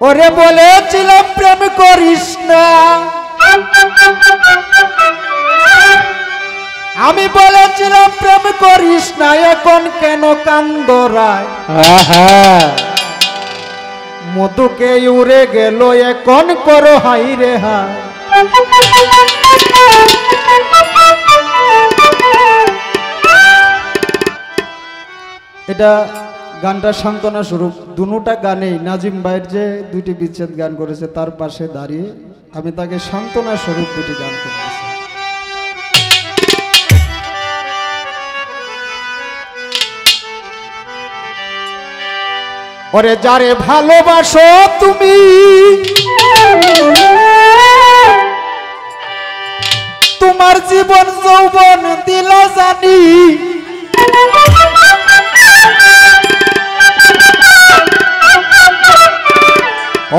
ওরে বলেছিলাম প্রেম করিস না, আমি বলেছিলাম প্রেম করিস না, এখন কেন কান্দরায় মধুকে উড়ে গেল এখন করো হাই রে হাই। এটা গানটা সান্ত্বনা স্বরূপ। দুটা গানেই নাজিম ভাইয়ের যে দুটি বিচ্ছেদ গান করেছে তার পাশে দাঁড়িয়ে আমি তাকে সান্ত্বনা স্বরূপ দুটি গান করেছি। ওরে যারে ভালোবাসো তুমি তোমার জীবন যৌবন দিল জানি,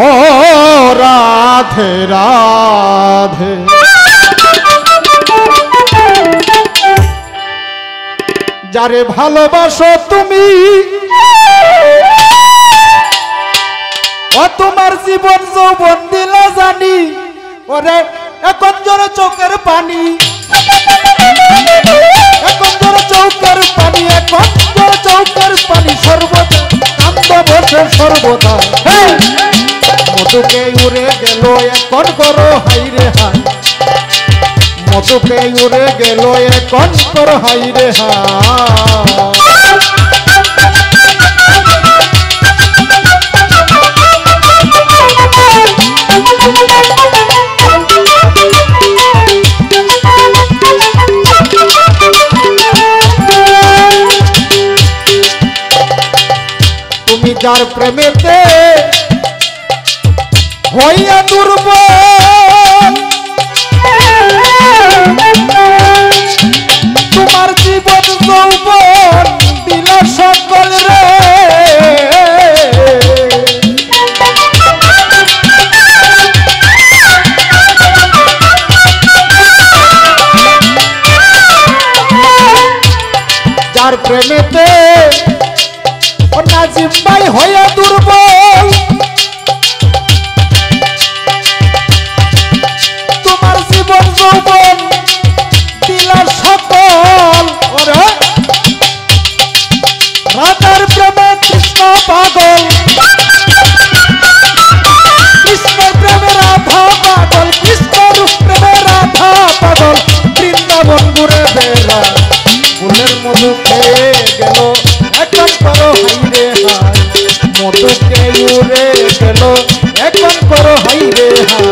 ও রাধে রাধে যারে ভালোবাসো তুমি ও তোমার জীবন যৌবন দিল জানি, ওরে এখন জোরে চোখের পানি, এখন জোরে চৌকের পানি, এখন জোরে চৌকের পানি সর্বদা কান্দ বসে সর্বদা। মধুকে উড়ে গেল এখন করো হাই রে হাই, মধুকে উড়ে গেল এখন করো হাই রে হাই। তুমি যার প্রেমেতে হইয়া দুর্বল, তোমার জীবন যৌবন দিল সকল রে, যার প্রেমেতে নাজিম ভাই হইয়া দুর্বল, তোমার জীবন যৌবন দিলা সকল, ওরে রাধার প্রেমে কৃষ্ণ পাগল, কৃষ্ণের প্রেমে রাধা পাগল, কৃষ্ণর প্রেমে রাধা পাগল, বৃন্দাবন ঘুরে বেড়া ফুলের মধু খেয়ে গেল এখন করো হাই রে হাই, মধুকে উড়ে গেল এখন করো হাই রে হাই।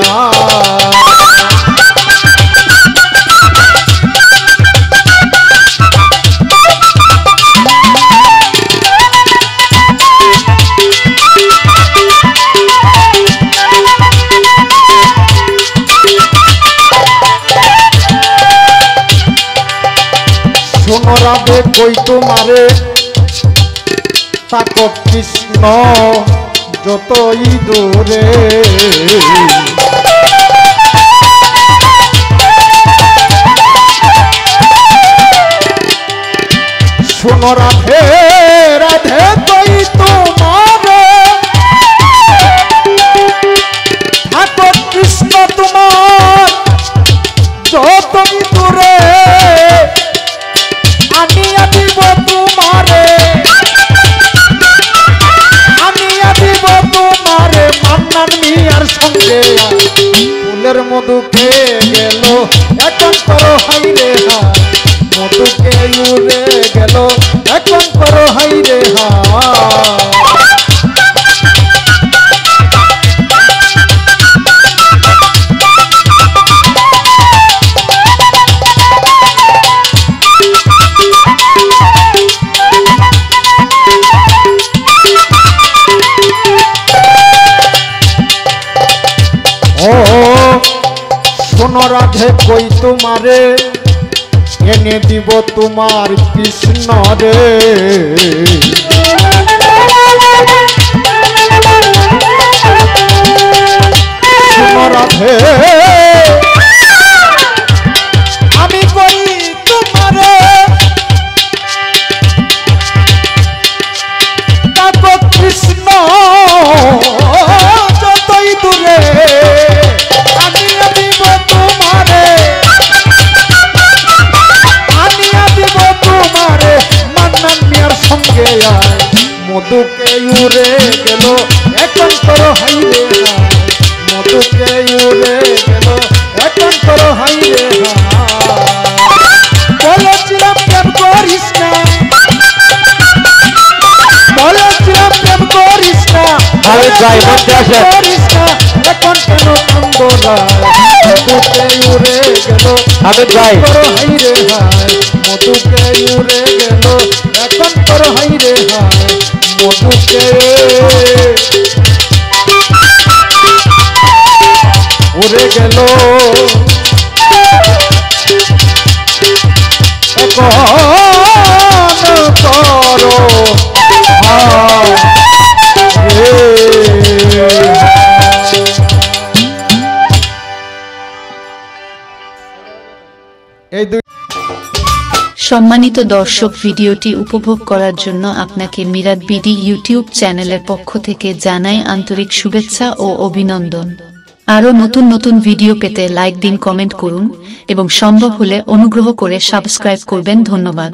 শোনো রাধে কই তোমারে তাকো কৃষ্ণ যতই দূরে, শোনো রাধে রাধে কই তোমারে তাকো কৃষ্ণ তোমার যতই দূরে, আনিয়া দিব তোমারে, আনিয়া দিব তোমারে মান্নান মিয়ার সঙ্গে, ফুলের মধু খেয়ে গেল এখন করো হাই রে হাই, মধুকে উড়ে গেল এখন করো হাই রে হাই। শোনো রাধে কই তোমারে এনে দিব তোমার কৃষ্ণ রে, শোনো রাধে আমি কই তোমারে তাকো কৃষ্ণ মধুকে উড়ে গেল এখন করো হাই রে হাই, মধুকে উড়ে গেল এখন করো হাই রে হাই। বলেছিলাম প্রেম করিস না, বলেছিলাম প্রেম করিস না, করিস না, এখন কেন কান্দোলা? মধুকে উড়ে গেল করো হাই রে হাই, মধুকে উড়ে গেল এখন করো হাই রে হাই, মধুকে উড়ে গেল এখন করো হাই রে। এই দুই সম্মানিত দর্শক, ভিডিওটি উপভোগ করার জন্য আপনাকে মিরাত বিডি ইউটিউব চ্যানেলের পক্ষ থেকে জানাই আন্তরিক শুভেচ্ছা ও অভিনন্দন। আরও নতুন নতুন ভিডিও পেতে লাইক দিন, কমেন্ট করুন এবং সম্ভব হলে অনুগ্রহ করে সাবস্ক্রাইব করবেন। ধন্যবাদ।